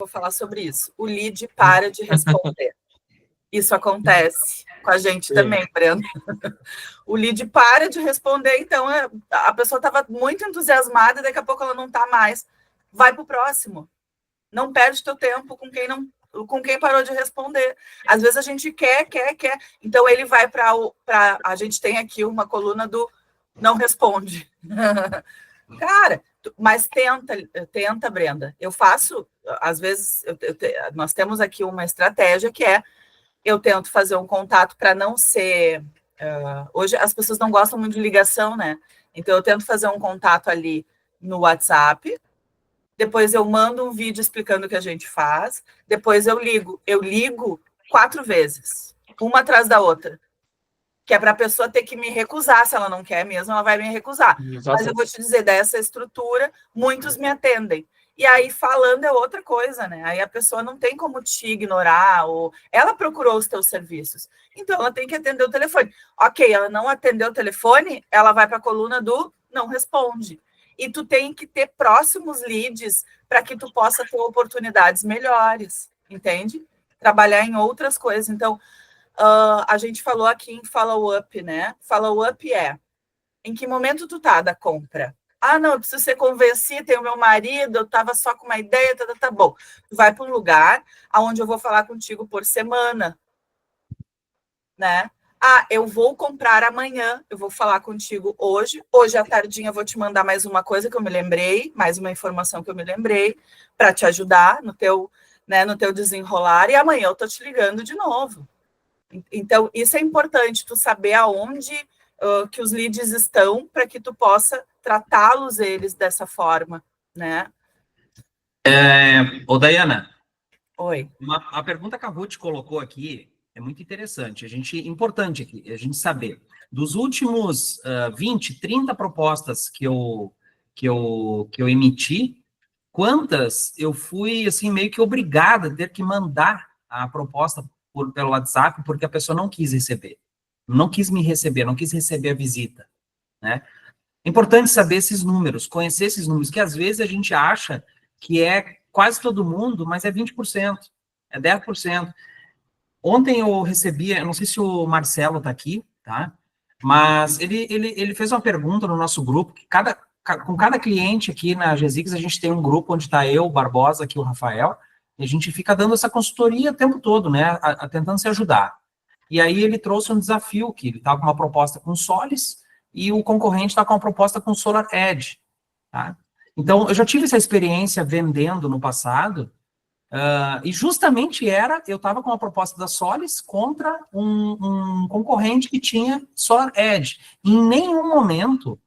vou falar sobre isso. O lead para de responder. Isso acontece com a gente também, Breno. O lead para de responder, então a pessoa estava muito entusiasmada e daqui a pouco ela não está mais. Vai para o próximo. Não perde teu tempo com quem parou de responder. Às vezes a gente quer. Então ele vai para a gente tem aqui uma coluna do não responde. Cara, mas tenta, Brenda. Eu faço, às vezes, nós temos aqui uma estratégia que é eu tento fazer um contato para não ser. Hoje as pessoas não gostam muito de ligação, né? Então eu tento fazer um contato ali no WhatsApp. Depois eu mando um vídeo explicando o que a gente faz. Depois eu ligo. Eu ligo 4 vezes, uma atrás da outra. Que é para a pessoa ter que me recusar. Se ela não quer mesmo, ela vai me recusar. Exato. Mas eu vou te dizer, dessa estrutura, muitos me atendem. E aí, falando é outra coisa, né? Aí a pessoa não tem como te ignorar, ou ela procurou os teus serviços. Então, ela tem que atender o telefone. Ok, ela não atendeu o telefone, ela vai para a coluna do não responde. E tu tem que ter próximos leads para que tu possa ter oportunidades melhores, entende? Trabalhar em outras coisas. Então, a gente falou aqui em follow-up, né? Follow-up é em que momento tu tá da compra? Ah, não, eu preciso ser convencida, tem o meu marido, eu estava só com uma ideia, tá bom. Tu vai para um lugar onde eu vou falar contigo por semana, né? Ah, eu vou comprar amanhã, eu vou falar contigo hoje à tardinha eu vou te mandar mais uma coisa que eu me lembrei, mais uma informação que eu me lembrei, para te ajudar no teu desenrolar, e amanhã eu tô te ligando de novo. Então, isso é importante, tu saber aonde que os leads estão, para que tu possa tratá-los eles dessa forma, né? Ô, Dayana. Oi. A pergunta que a Ruth colocou aqui é muito interessante. Importante aqui, a gente saber. Dos últimos 20, 30 propostas que eu emiti, quantas eu fui, assim, meio que obrigada a ter que mandar a proposta pelo WhatsApp, porque a pessoa não quis receber. Não quis me receber, não quis receber a visita, né? É importante saber esses números, conhecer esses números, que às vezes a gente acha que é quase todo mundo, mas é 20%, é 10%. Ontem eu recebi, eu não sei se o Marcelo está aqui, tá? Mas ele fez uma pergunta no nosso grupo, que com cada cliente aqui na GZix, a gente tem um grupo onde está eu, o Barbosa, aqui o Rafael, e a gente fica dando essa consultoria o tempo todo, né? Tentando se ajudar. E aí ele trouxe um desafio, que ele estava com uma proposta com Solis, e o concorrente está com uma proposta com Solar Edge, tá? Então, eu já tive essa experiência vendendo no passado, e justamente eu estava com uma proposta da Solis contra um concorrente que tinha Solar Edge. Em nenhum momento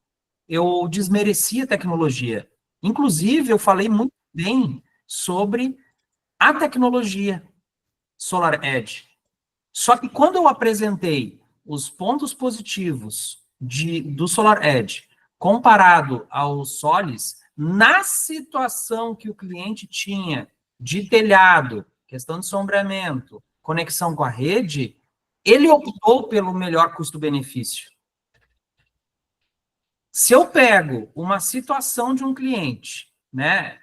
eu desmereci a tecnologia. Inclusive, eu falei muito bem sobre a tecnologia Solar Edge. Só que quando eu apresentei os pontos positivos do Solar Edge comparado ao Solis, na situação que o cliente tinha de telhado, questão de sombreamento, conexão com a rede, ele optou pelo melhor custo-benefício. Se eu pego uma situação de um cliente, né,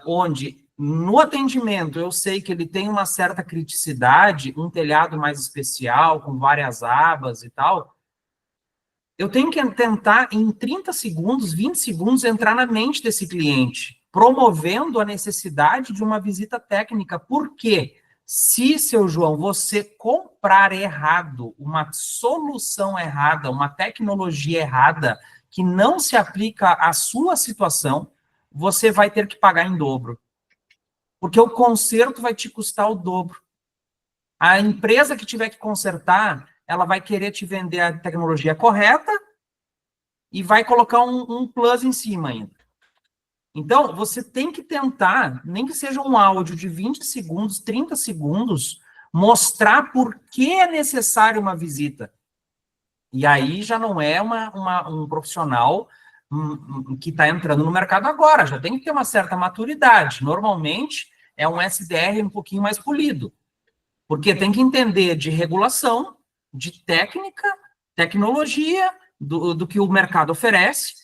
onde no atendimento eu sei que ele tem uma certa criticidade, um telhado mais especial, com várias abas e tal, eu tenho que tentar, em 30 segundos, 20 segundos, entrar na mente desse cliente, promovendo a necessidade de uma visita técnica. Por quê? Se, seu João, você comprar errado, uma solução errada, uma tecnologia errada, que não se aplica à sua situação, você vai ter que pagar em dobro. Porque o conserto vai te custar o dobro. A empresa que tiver que consertar, ela vai querer te vender a tecnologia correta e vai colocar um plus em cima ainda. Então, você tem que tentar, nem que seja um áudio de 20 segundos, 30 segundos, mostrar por que é necessário uma visita. E aí já não é um profissional que está entrando no mercado agora, já tem que ter uma certa maturidade. Normalmente, é um SDR um pouquinho mais polido, porque tem que entender de regulação, de técnica, tecnologia, do que o mercado oferece,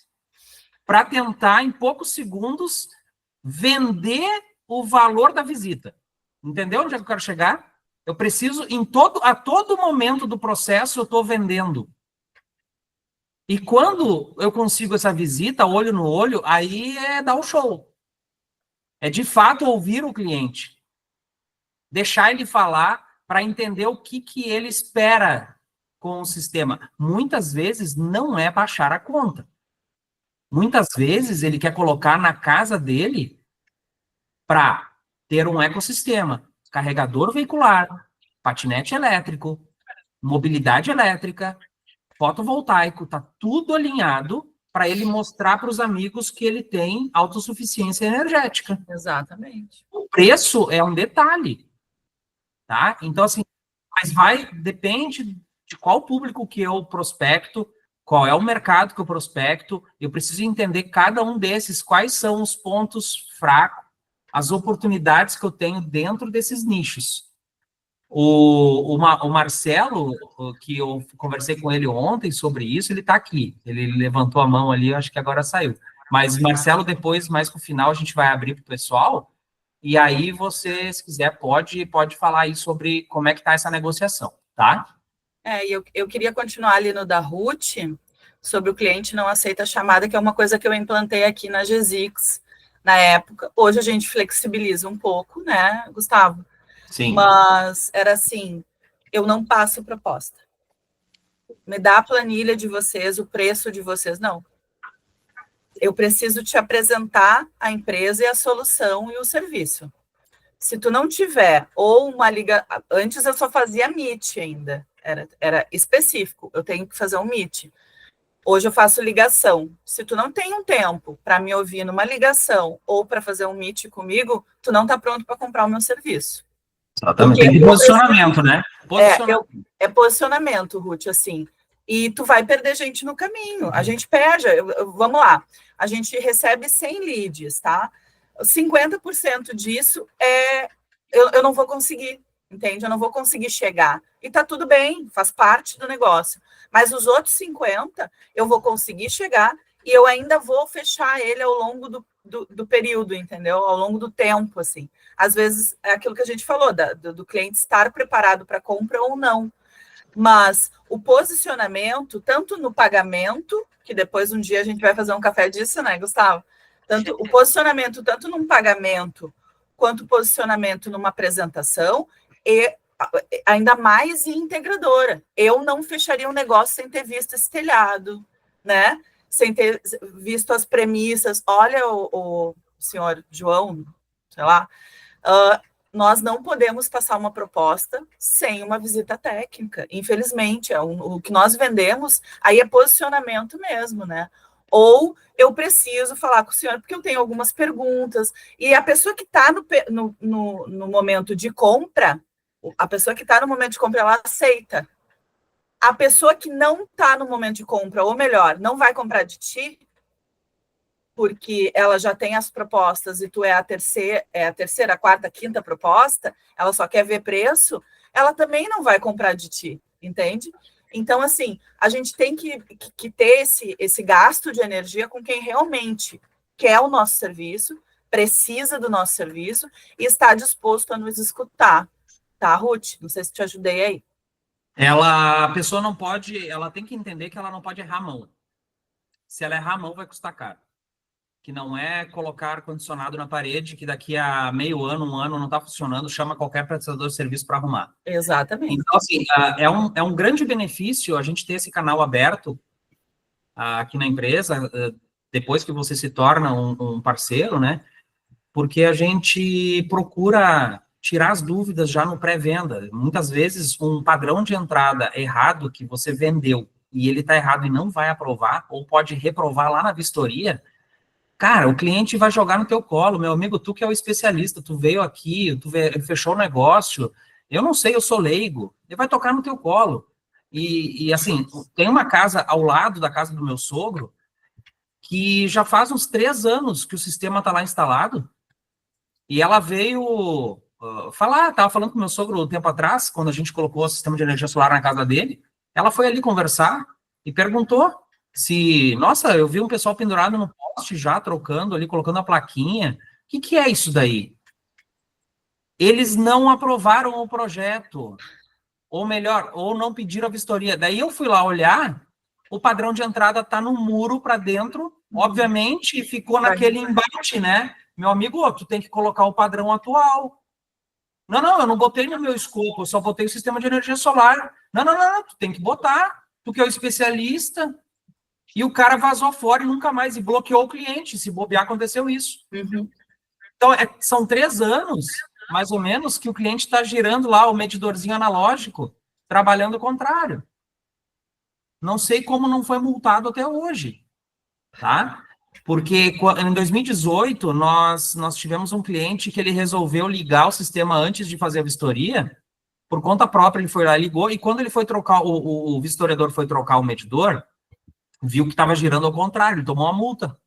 para tentar, em poucos segundos, vender o valor da visita. Entendeu onde é que eu quero chegar? Eu preciso, a todo momento do processo, eu estou vendendo. E quando eu consigo essa visita, olho no olho, aí é dar o show. É, de fato, ouvir o cliente. Deixar ele falar para entender o que ele espera com o sistema. Muitas vezes não é baixar a conta. Muitas vezes ele quer colocar na casa dele para ter um ecossistema. Carregador veicular, patinete elétrico, mobilidade elétrica, fotovoltaico, tá tudo alinhado para ele mostrar para os amigos que ele tem autossuficiência energética. Exatamente. O preço é um detalhe, tá? Então, assim, mas depende de qual público que eu prospecto, qual é o mercado que eu prospecto, eu preciso entender cada um desses, quais são os pontos fracos, as oportunidades que eu tenho dentro desses nichos. O Marcelo, que eu conversei com ele ontem sobre isso, ele está aqui. Ele levantou a mão ali, acho que agora saiu. Mas, Marcelo, depois, mais pro final, a gente vai abrir para o pessoal. E aí, você, se quiser, pode falar aí sobre como é que está essa negociação, tá? E eu queria continuar ali no da Ruth, sobre o cliente não aceita a chamada, que é uma coisa que eu implantei aqui na Gesix na época. Hoje a gente flexibiliza um pouco, né, Gustavo? Sim. Mas era assim, eu não passo proposta. Me dá a planilha de vocês, o preço de vocês, não. Eu preciso te apresentar a empresa e a solução e o serviço. Se tu não tiver, ou uma liga... Antes eu só fazia Meet ainda, era específico, eu tenho que fazer um Meet. Hoje eu faço ligação. Se tu não tem um tempo para me ouvir numa ligação ou para fazer um Meet comigo, tu não está pronto para comprar o meu serviço. Exatamente. Tem posicionamento, né? Posicionamento. É posicionamento, Ruth, assim. E tu vai perder gente no caminho. A gente perde, vamos lá, a gente recebe 100 leads, tá? 50% disso eu não vou conseguir, entende? Eu não vou conseguir chegar. E tá tudo bem, faz parte do negócio. Mas os outros 50, eu vou conseguir chegar e eu ainda vou fechar ele ao longo do período, entendeu? Ao longo do tempo, assim. Às vezes, é aquilo que a gente falou, do cliente estar preparado para compra ou não. Mas o posicionamento, tanto no pagamento, que depois um dia a gente vai fazer um café disso, né, Gustavo? Tanto o posicionamento, tanto num pagamento, quanto o posicionamento numa apresentação, e ainda mais em integradora. Eu não fecharia um negócio sem ter visto esse telhado, né? Sem ter visto as premissas. Olha, o senhor João, sei lá, nós não podemos passar uma proposta sem uma visita técnica. Infelizmente, o que nós vendemos aí é posicionamento mesmo, né? Ou eu preciso falar com o senhor porque eu tenho algumas perguntas. E a pessoa que está no momento de compra, ela aceita. A pessoa que não está no momento de compra, ou melhor, não vai comprar de ti, porque ela já tem as propostas e tu é a terceira, a quarta, a quinta proposta, ela só quer ver preço, ela também não vai comprar de ti, entende? Então, assim, a gente tem que ter esse gasto de energia com quem realmente quer o nosso serviço, precisa do nosso serviço e está disposto a nos escutar. Tá, Ruth? Não sei se te ajudei aí. A pessoa não pode, ela tem que entender que ela não pode errar a mão. Se ela errar a mão, vai custar caro. Que não é colocar ar-condicionado na parede, que daqui a meio ano, um ano, não está funcionando, chama qualquer prestador de serviço para arrumar. Exatamente. Então, assim, é um grande benefício a gente ter esse canal aberto aqui na empresa, depois que você se torna um parceiro, né? Porque a gente procura tirar as dúvidas já no pré-venda. Muitas vezes, um padrão de entrada errado que você vendeu e ele está errado e não vai aprovar, ou pode reprovar lá na vistoria, cara, o cliente vai jogar no teu colo, meu amigo, tu que é o especialista, tu veio aqui, fechou o negócio, eu não sei, eu sou leigo, ele vai tocar no teu colo. E assim, tem uma casa ao lado da casa do meu sogro, que já faz uns 3 anos que o sistema está lá instalado, e ela veio estava falando com o meu sogro um tempo atrás, quando a gente colocou o sistema de energia solar na casa dele, ela foi ali conversar e perguntou nossa, eu vi um pessoal pendurado no poste já, trocando ali, colocando a plaquinha. O que é isso daí? eles não aprovaram o projeto, ou melhor, ou não pediram a vistoria. Daí eu fui lá olhar, o padrão de entrada está no muro para dentro, obviamente, e ficou naquele embate, né? Meu amigo, tu tem que colocar o padrão atual. Não, eu não botei no meu escopo, eu só botei o sistema de energia solar. Não, tu tem que botar, tu que é o especialista. E o cara vazou fora e nunca mais, e bloqueou o cliente. Se bobear, aconteceu isso. Uhum. Então, são 3 anos, mais ou menos, que o cliente está girando lá o medidorzinho analógico, trabalhando o contrário. Não sei como não foi multado até hoje, tá? Porque em 2018, nós tivemos um cliente que ele resolveu ligar o sistema antes de fazer a vistoria, por conta própria, ele foi lá e ligou, e quando ele foi trocar, o vistoriador foi trocar o medidor, viu que estava girando ao contrário, ele tomou uma multa.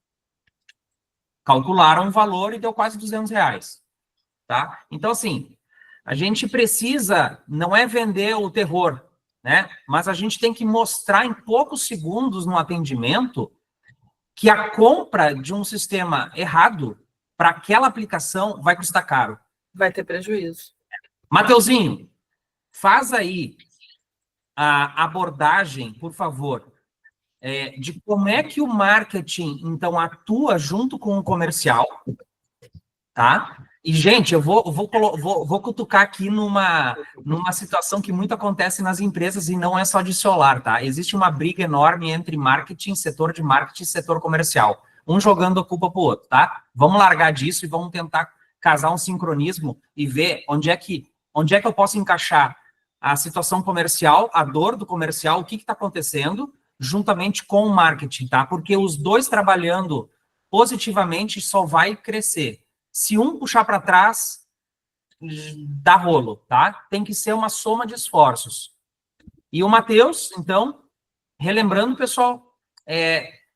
Calcularam o valor e deu quase R$ 200, tá? Então, assim, a gente precisa, não é vender o terror, né? Mas a gente tem que mostrar em poucos segundos no atendimento que a compra de um sistema errado para aquela aplicação vai custar caro. Vai ter prejuízo. Mateuzinho, faz aí a abordagem, por favor, de como é que o marketing, então, atua junto com o comercial, tá? E, gente, eu vou cutucar aqui numa situação que muito acontece nas empresas e não é só de solar, tá? Existe uma briga enorme entre marketing, setor de marketing e setor comercial. Um jogando a culpa pro outro, tá? Vamos largar disso e vamos tentar casar um sincronismo e ver onde é que eu posso encaixar a situação comercial, a dor do comercial, o que está acontecendo, juntamente com o marketing, tá? Porque os dois trabalhando positivamente só vai crescer. Se um puxar para trás, dá rolo, tá? Tem que ser uma soma de esforços. E o Matheus, então, relembrando, pessoal,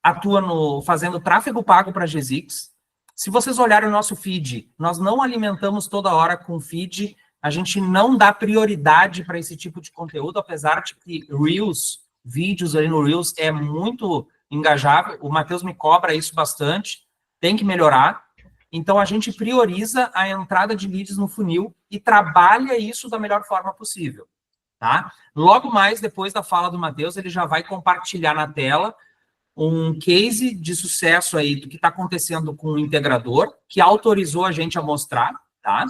atua fazendo tráfego pago para a GZix. Se vocês olharem o nosso feed, nós não alimentamos toda hora com feed, a gente não dá prioridade para esse tipo de conteúdo, apesar de que Reels, vídeos ali no Reels é muito engajável, o Matheus me cobra isso bastante, tem que melhorar. Então, a gente prioriza a entrada de leads no funil e trabalha isso da melhor forma possível, tá? Logo mais, depois da fala do Matheus, ele já vai compartilhar na tela um case de sucesso aí do que está acontecendo com o integrador, que autorizou a gente a mostrar, tá?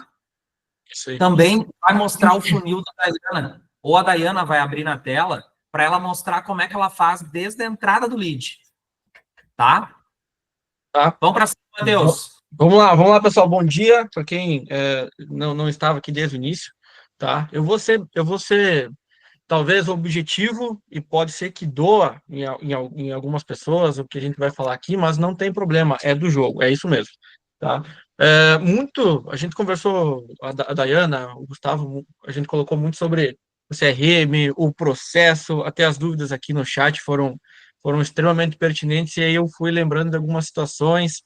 Sim. Também vai mostrar o funil da Dayana, ou a Dayana vai abrir na tela para ela mostrar como é que ela faz desde a entrada do lead, tá? Tá. Vamos para cima, Matheus. Vamos lá, pessoal. Bom dia para quem não estava aqui desde o início, tá? Eu vou ser talvez objetivo e pode ser que doa em algumas pessoas o que a gente vai falar aqui, mas não tem problema, é do jogo, é isso mesmo, tá? A gente conversou, a Dayana, o Gustavo, a gente colocou muito sobre o CRM, o processo, até as dúvidas aqui no chat foram extremamente pertinentes, e aí eu fui lembrando de algumas situações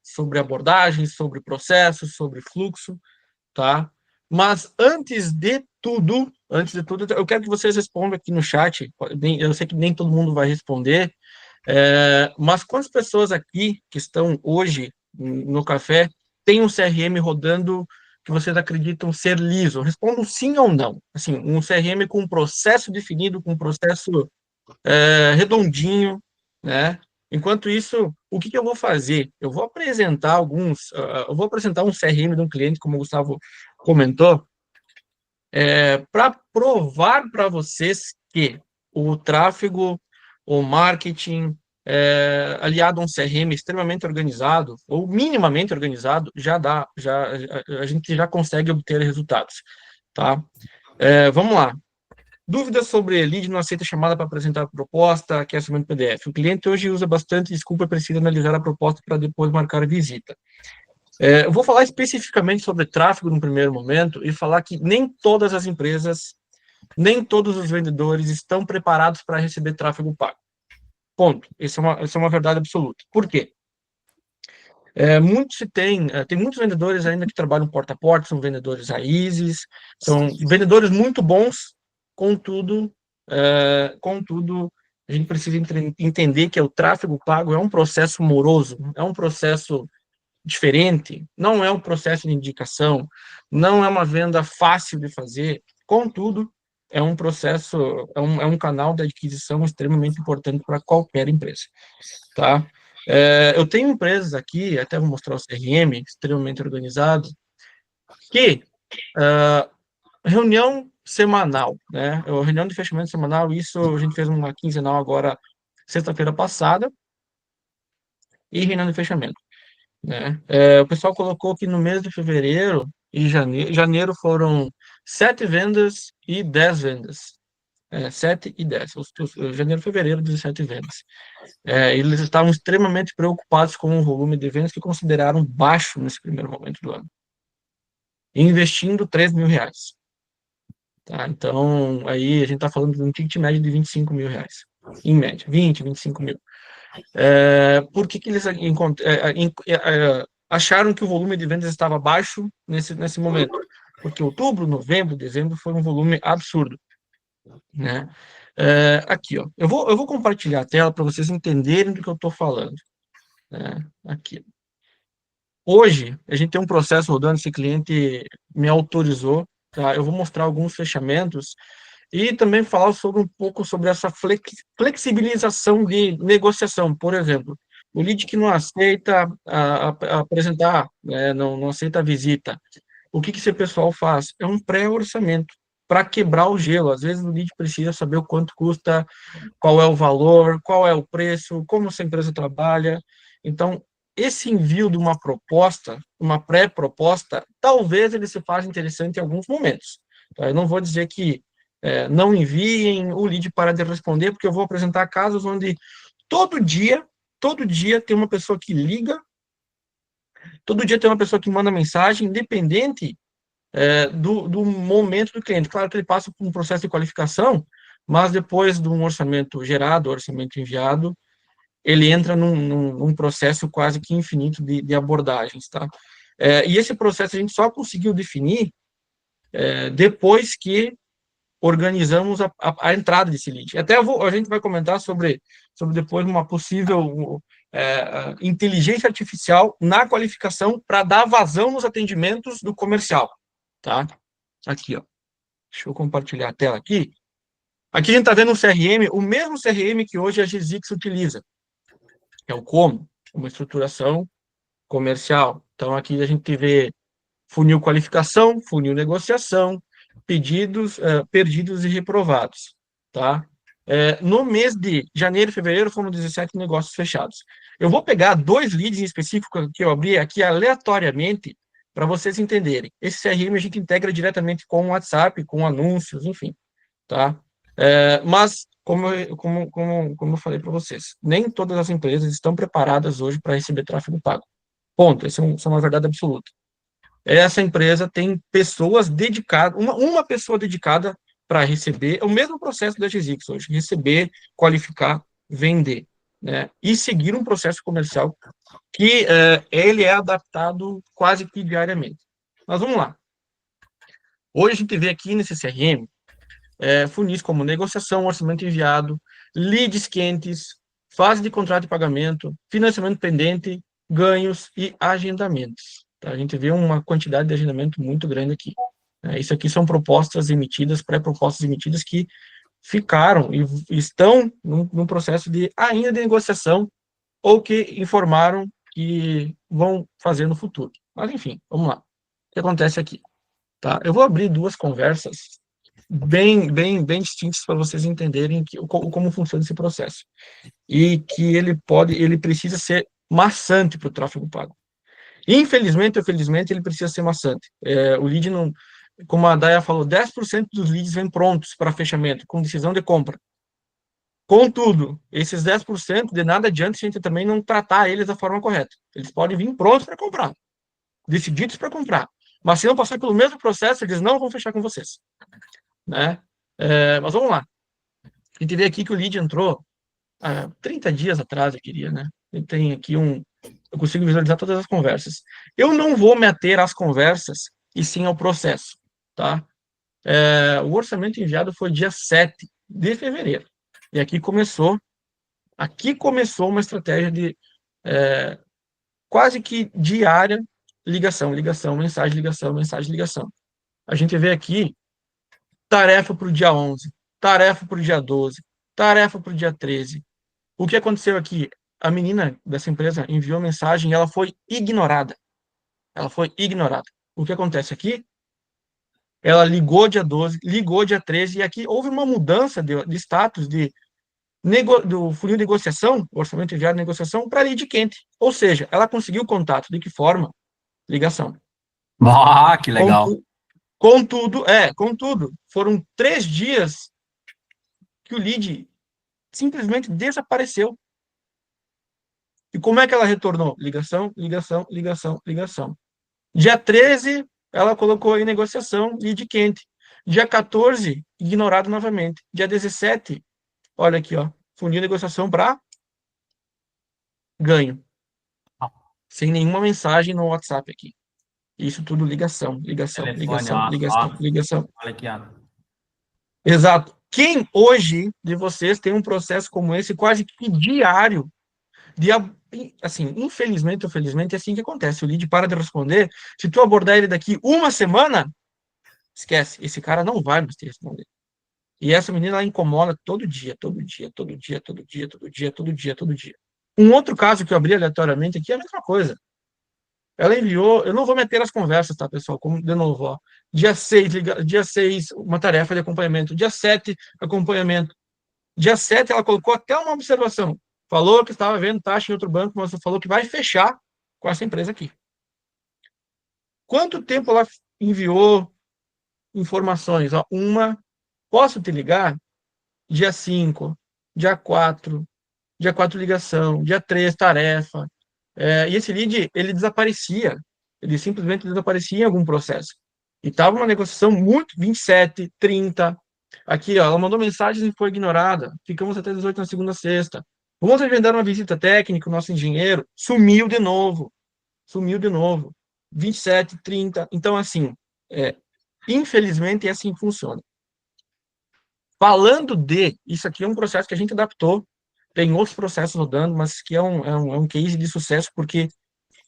sobre abordagem, sobre processo, sobre fluxo, tá? Mas antes de tudo, eu quero que vocês respondam aqui no chat. Eu sei que nem todo mundo vai responder, mas quantas pessoas aqui que estão hoje no café têm um CRM rodando que vocês acreditam ser liso? Respondam sim ou não. Assim, um CRM com um processo definido, com um processo redondinho, né? Enquanto isso, o que eu vou fazer? Eu vou apresentar um CRM de um cliente, como o Gustavo comentou, para provar para vocês que o tráfego, o marketing, aliado a um CRM extremamente organizado, ou minimamente organizado, a gente já consegue obter resultados, tá? Vamos lá. Dúvidas sobre lead não aceita chamada para apresentar a proposta, quer saber no PDF. O cliente hoje usa bastante desculpa, precisa analisar a proposta para depois marcar a visita. Eu vou falar especificamente sobre tráfego no primeiro momento e falar que nem todas as empresas, nem todos os vendedores estão preparados para receber tráfego pago. Ponto. Isso é uma verdade absoluta. Por quê? Tem muitos vendedores ainda que trabalham porta a porta, são vendedores raízes, são vendedores muito bons, contudo, a gente precisa entender que o tráfego pago é um processo moroso, é um processo diferente, não é um processo de indicação, não é uma venda fácil de fazer, contudo, é um processo, é um canal de aquisição extremamente importante para qualquer empresa, tá? Eu tenho empresas aqui, até vou mostrar o CRM, extremamente organizado, que reunião semanal, né? Reunião de fechamento semanal, isso a gente fez uma quinzenal agora, sexta-feira passada, e reunião de fechamento, né? O pessoal colocou que no mês de fevereiro e janeiro foram 7 vendas e 10 vendas. 7 e 10. Janeiro e fevereiro, 17 vendas. Eles estavam extremamente preocupados com o volume de vendas que consideraram baixo nesse primeiro momento do ano. Investindo R$ 3.000. Tá? Então, aí a gente está falando de um ticket médio de R$ 25.000. Em média, 25 mil. Por que eles acharam que o volume de vendas estava baixo nesse momento? Porque outubro, novembro, dezembro foi um volume absurdo, né? Aqui, ó, eu vou compartilhar a tela para vocês entenderem do que eu estou falando, né? Aqui. Hoje, a gente tem um processo rodando, esse cliente me autorizou, tá? Eu vou mostrar alguns fechamentos e também falar um pouco sobre essa flexibilização de negociação. Por exemplo, o lead que não aceita apresentar, né, não aceita a visita. O que esse pessoal faz? É um pré-orçamento para quebrar o gelo. Às vezes o lead precisa saber o quanto custa, qual é o valor, qual é o preço, como essa empresa trabalha. Então, esse envio de uma proposta, uma pré-proposta, talvez ele se faça interessante em alguns momentos. Tá? Eu não vou dizer que não enviem o lead para de responder, porque eu vou apresentar casos onde todo dia tem uma pessoa que liga, todo dia tem uma pessoa que manda mensagem, independente do momento do cliente. Claro que ele passa por um processo de qualificação, mas depois de um orçamento gerado, orçamento enviado, ele entra num processo quase que infinito de abordagens, tá? E esse processo a gente só conseguiu definir depois que organizamos a entrada desse lead. Até a gente vai comentar sobre depois uma possível inteligência artificial na qualificação para dar vazão nos atendimentos do comercial, tá? Aqui, ó. Deixa eu compartilhar a tela aqui. Aqui a gente está vendo um CRM, o mesmo CRM que hoje a Gisix utiliza, que é o Como, uma estruturação comercial. Então, aqui a gente vê funil qualificação, funil negociação, pedidos, perdidos e reprovados, tá? No mês de janeiro e fevereiro foram 17 negócios fechados. Eu vou pegar 2 leads em específico que eu abri aqui aleatoriamente para vocês entenderem. Esse CRM a gente integra diretamente com o WhatsApp, com anúncios, enfim, tá? Mas, como eu falei para vocês, nem todas as empresas estão preparadas hoje para receber tráfego pago. Ponto. Essa é uma verdade absoluta. Essa empresa tem pessoas dedicadas, uma pessoa dedicada para receber, o mesmo processo da Gisix hoje, receber, qualificar, vender, né? E seguir um processo comercial que ele é adaptado quase que diariamente. Mas vamos lá. Hoje a gente vê aqui nesse CRM funis como negociação, orçamento enviado, leads quentes, fase de contrato de pagamento, financiamento pendente, ganhos e agendamentos. Tá? A gente vê uma quantidade de agendamento muito grande aqui. Isso aqui são propostas emitidas, pré-propostas emitidas que ficaram e estão num processo ainda de negociação ou que informaram que vão fazer no futuro. Mas, enfim, vamos lá. O que acontece aqui? Tá? Eu vou abrir 2 conversas bem distintas para vocês entenderem como funciona esse processo. E que ele precisa ser maçante para o tráfego pago. Infelizmente ou felizmente, ele precisa ser maçante. O lead não, como a Daya falou, 10% dos leads vêm prontos para fechamento, com decisão de compra. Contudo, esses 10%, de nada adianta a gente também não tratar eles da forma correta. Eles podem vir prontos para comprar, decididos para comprar. Mas se não passar pelo mesmo processo, eles não vão fechar com vocês. Né? Mas vamos lá. A gente vê aqui que o lead entrou 30 dias atrás, eu queria, né? E tem aqui eu consigo visualizar todas as conversas. Eu não vou me ater às conversas, e sim ao processo, tá? O orçamento enviado foi dia 7 de fevereiro. E aqui começou uma estratégia quase que diária, ligação, mensagem, ligação. A gente vê aqui tarefa para o dia 11, tarefa para o dia 12, tarefa para o dia 13. O que aconteceu aqui? A menina dessa empresa enviou mensagem e ela foi ignorada. Ela foi ignorada. O que acontece aqui? Ela ligou dia 12, ligou dia 13, e aqui houve uma mudança de status do funil de negociação, orçamento enviado de negociação, para lead quente. Ou seja, ela conseguiu contato. De que forma? Ligação. Ah, que legal. Contudo, foram 3 dias que o lead simplesmente desapareceu. E como é que ela retornou? Ligação. Dia 13, ela colocou em negociação, lead quente. Dia 14, ignorado novamente. Dia 17, olha aqui, ó, funil de negociação para ganho. Sem nenhuma mensagem no WhatsApp aqui. Isso tudo ligação. Olha aqui, ó. Exato. Quem hoje de vocês tem um processo como esse quase que diário de, assim, infelizmente ou felizmente é assim que acontece. O lead para de responder. Se tu abordar ele daqui uma semana, esquece. Esse cara não vai mais te responder. E essa menina ela incomoda todo dia. Um outro caso que eu abri aleatoriamente aqui é a mesma coisa. Ela enviou, eu não vou meter as conversas, tá, pessoal? Como, de novo, ó. Dia 6, uma tarefa de acompanhamento. Dia 7, acompanhamento. Dia 7, ela colocou até uma observação. Falou que estava vendo taxa em outro banco, mas falou que vai fechar com essa empresa aqui. Quanto tempo ela enviou informações? Ó, posso te ligar? Dia 5, dia 4 ligação, dia 3, tarefa. E esse lead, ele desaparecia. Ele simplesmente desaparecia em algum processo. E estava uma negociação muito, 27, 30. Aqui, ó, ela mandou mensagem e foi ignorada. Ficamos até 18 na segunda, sexta. Vamos agendar uma visita técnica, o nosso engenheiro sumiu de novo. 27, 30. Então, assim, infelizmente, é assim que funciona. Falando isso aqui é um processo que a gente adaptou, tem outros processos rodando, mas que é um case de sucesso, porque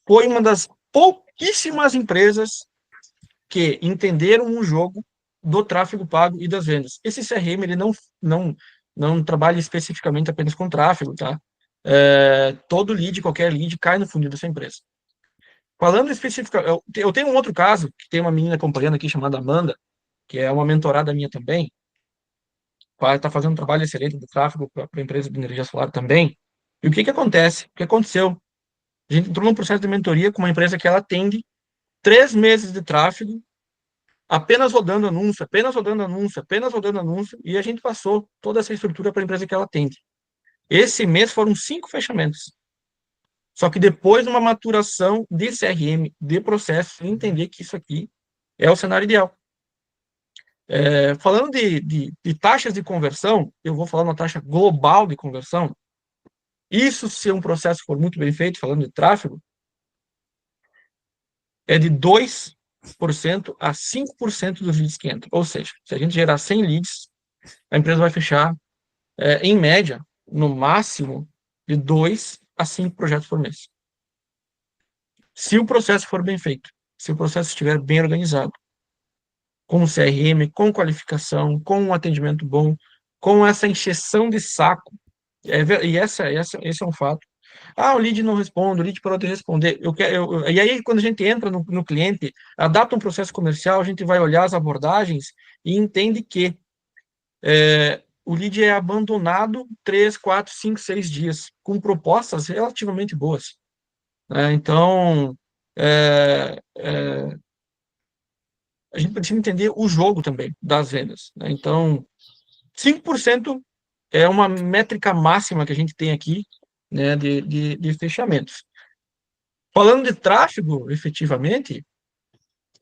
foi uma das pouquíssimas empresas que entenderam um jogo do tráfego pago e das vendas. Esse CRM, ele não trabalha especificamente apenas com tráfego, tá? Todo lead, qualquer lead, cai no funil dessa empresa. Falando especificamente, eu tenho um outro caso, que tem uma menina acompanhando aqui, chamada Amanda, que é uma mentorada minha também, está fazendo um trabalho excelente de tráfego para a empresa de energia solar também. E o que acontece? O que aconteceu? A gente entrou num processo de mentoria com uma empresa que ela atende 3 meses de tráfego, apenas rodando anúncio, e a gente passou toda essa estrutura para a empresa que ela atende. Esse mês foram 5 fechamentos. Só que depois de uma maturação de CRM, de processo, entender que isso aqui é o cenário ideal. Falando de taxas de conversão, eu vou falar uma taxa global de conversão. Isso, se um processo for muito bem feito, falando de tráfego, é de 2% a 5% dos leads que entram. Ou seja, se a gente gerar 100 leads, a empresa vai fechar, em média, no máximo, de 2 a 5 projetos por mês. Se o processo for bem feito, se o processo estiver bem organizado, com CRM, com qualificação, com um atendimento bom, com essa encheção de saco. Esse é um fato. O lead não responde, o lead parou de responder. E aí, quando a gente entra no cliente, adapta um processo comercial, a gente vai olhar as abordagens e entende que o lead é abandonado 3, 4, 5, 6 dias, com propostas relativamente boas. Então, a gente precisa entender o jogo também das vendas. Então, 5% é uma métrica máxima que a gente tem aqui, né, de fechamentos. Falando de tráfego, efetivamente,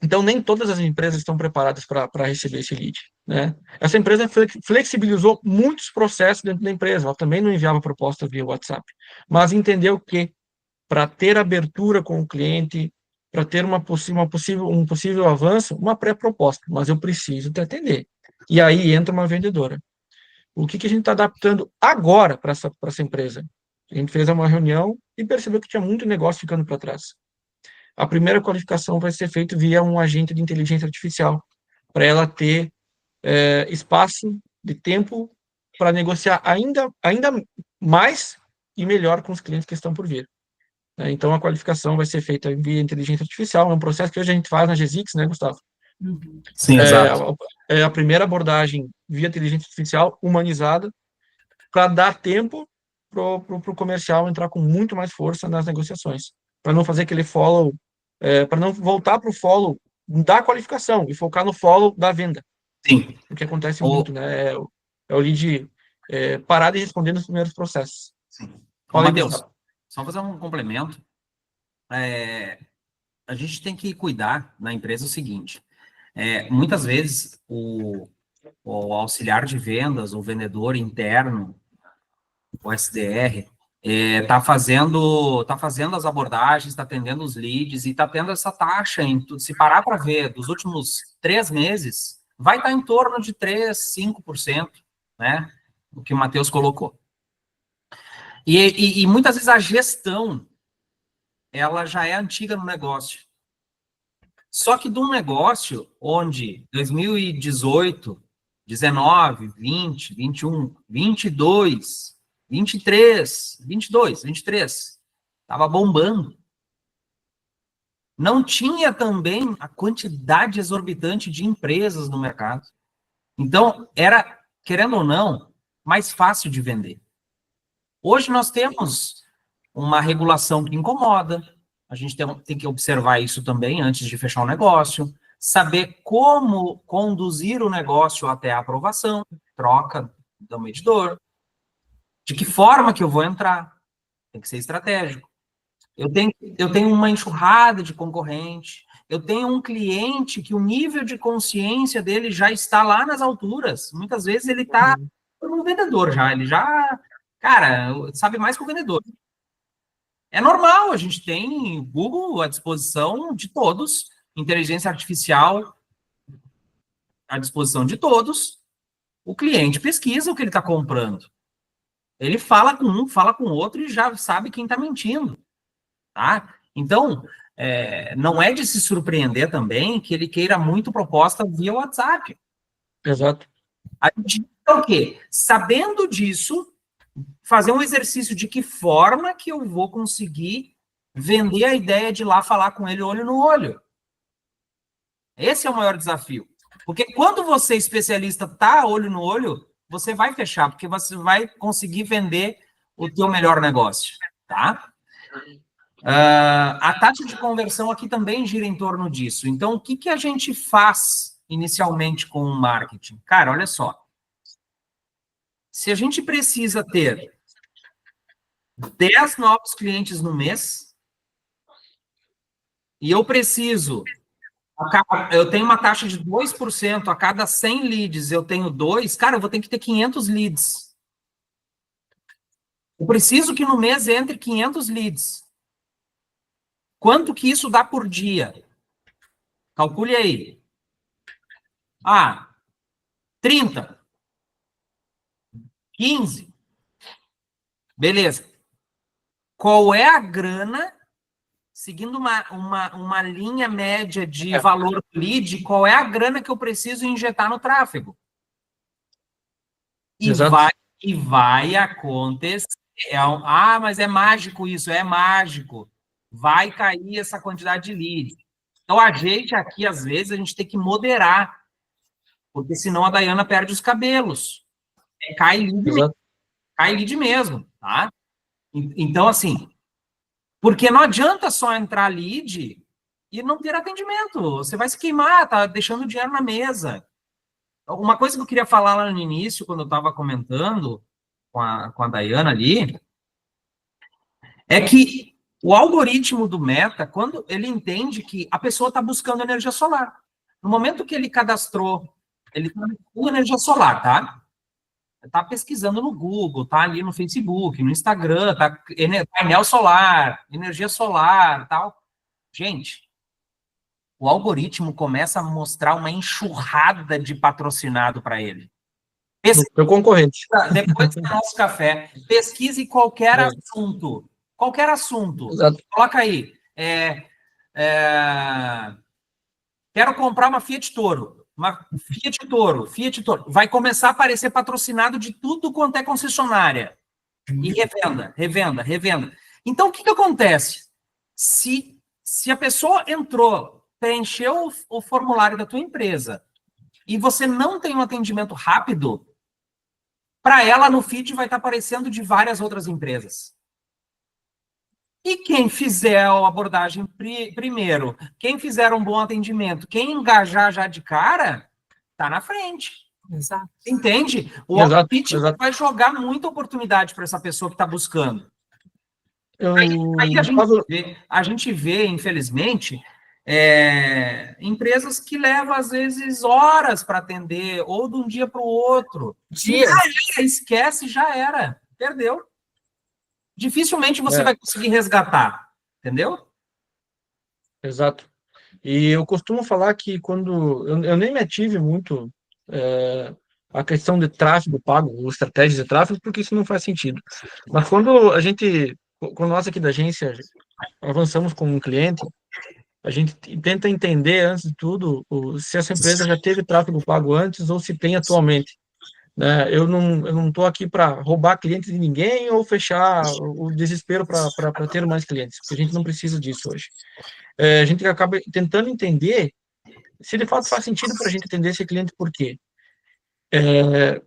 então nem todas as empresas estão preparadas para receber esse lead, né? Essa empresa flexibilizou muitos processos dentro da empresa, ela também não enviava proposta via WhatsApp, mas entendeu que para ter abertura com o cliente, para ter um possível avanço, uma pré-proposta, mas eu preciso te atender. E aí entra uma vendedora. O que a gente está adaptando agora para essa empresa? A gente fez uma reunião e percebeu que tinha muito negócio ficando para trás. A primeira qualificação vai ser feita via um agente de inteligência artificial, para ela ter espaço de tempo para negociar ainda mais e melhor com os clientes que estão por vir. Então, a qualificação vai ser feita via inteligência artificial, é um processo que hoje a gente faz na GZix, né, Gustavo? Sim, exato. É a primeira abordagem via inteligência artificial humanizada para dar tempo para o comercial entrar com muito mais força nas negociações, para não fazer aquele follow, para não voltar para o follow da qualificação e focar no follow da venda. Sim. O que acontece muito, né? É o lead parar de responder nos primeiros processos. Sim. Fala aí, Matheus, Gustavo. só fazer um complemento. A gente tem que cuidar na empresa o seguinte: muitas vezes o auxiliar de vendas, o vendedor interno, o SDR, está fazendo as abordagens, está atendendo os leads e está tendo essa taxa, se parar para ver, dos últimos 3 meses, vai estar em torno de 3, 5%, né? O que o Matheus colocou. E muitas vezes a gestão, ela já é antiga no negócio. Só que de um negócio onde 2018, 19, 20, 21, 22, 23, 22, 23, estava bombando. Não tinha também a quantidade exorbitante de empresas no mercado. Então, era, querendo ou não, mais fácil de vender. Hoje nós temos uma regulação que incomoda, a gente tem que observar isso também antes de fechar o negócio, saber como conduzir o negócio até a aprovação, troca do medidor, de que forma que eu vou entrar, tem que ser estratégico. Eu tenho uma enxurrada de concorrente, eu tenho um cliente que o nível de consciência dele já está lá nas alturas, muitas vezes ele está um vendedor já, ele já, cara, sabe mais que o vendedor. É normal, a gente tem Google à disposição de todos, inteligência artificial à disposição de todos. O cliente pesquisa o que ele está comprando. Ele fala com um, fala com o outro e já sabe quem está mentindo. Tá? Então, não é de se surpreender também que ele queira muito proposta via WhatsApp. Exato. A gente é o quê? Sabendo disso, fazer um exercício de que forma que eu vou conseguir vender a ideia de ir lá falar com ele olho no olho. Esse é o maior desafio. Porque quando você, especialista, tá olho no olho, você vai fechar, porque você vai conseguir vender o teu melhor negócio, tá? A taxa de conversão aqui também gira em torno disso. Então, o que a gente faz inicialmente com o marketing? Cara, olha só. Se a gente precisa ter 10 novos clientes no mês, e eu tenho uma taxa de 2%, a cada 100 leads eu tenho 2, cara, eu vou ter que ter 500 leads. Eu preciso que no mês entre 500 leads. Quanto que isso dá por dia? Calcule aí. 30. 15. Beleza. Qual é a grana, seguindo uma linha média de valor lead, qual é a grana que eu preciso injetar no tráfego? E vai acontecer. Mas é mágico isso, é mágico. Vai cair essa quantidade de lead. Então, a gente aqui, às vezes, a gente tem que moderar, porque senão a Dayana perde os cabelos. Cai lead mesmo, tá? Então, assim, porque não adianta só entrar lead e não ter atendimento. Você vai se queimar, tá deixando dinheiro na mesa. Uma coisa que eu queria falar lá no início, quando eu estava comentando com a Dayana ali, é que o algoritmo do Meta, quando ele entende que a pessoa está buscando energia solar. No momento que ele cadastrou, ele está buscando energia solar, tá? Está pesquisando no Google, tá ali no Facebook, no Instagram, tá painel solar, energia solar, tal. Gente, o algoritmo começa a mostrar uma enxurrada de patrocinado para ele. Meu concorrente. Depois do nosso café, pesquise qualquer É. assunto. Qualquer assunto. Exato. Coloca aí. Quero comprar uma Fiat Toro. Uma Fiat Toro. Vai começar a aparecer patrocinado de tudo quanto é concessionária. E revenda. Então, o que acontece? Se a pessoa entrou, preencheu o formulário da tua empresa e você não tem um atendimento rápido, para ela no feed vai estar aparecendo de várias outras empresas. E quem fizer a abordagem primeiro, quem fizer um bom atendimento, quem engajar já de cara, tá na frente. Exato. Entende? O Exato, Outfit exato. vai jogar muita oportunidade para essa pessoa que está buscando. Eu, Aí Fábio, a gente vê, infelizmente, empresas que levam, às vezes, horas para atender, ou de um dia para o outro. Dias. Esquece, já era. Perdeu. Dificilmente você É. vai conseguir resgatar. Entendeu? Exato. E eu costumo falar que quando eu nem me ative muito a questão de tráfego pago, ou estratégias de tráfego, porque isso não faz sentido. Mas quando nós aqui da agência avançamos com um cliente, a gente tenta entender, antes de tudo, se essa empresa já teve tráfego pago antes ou se tem atualmente. Né? Eu não estou aqui para roubar clientes de ninguém ou fechar o desespero para ter mais clientes, porque a gente não precisa disso hoje. A gente acaba tentando entender se de fato faz sentido para a gente atender esse cliente, por quê?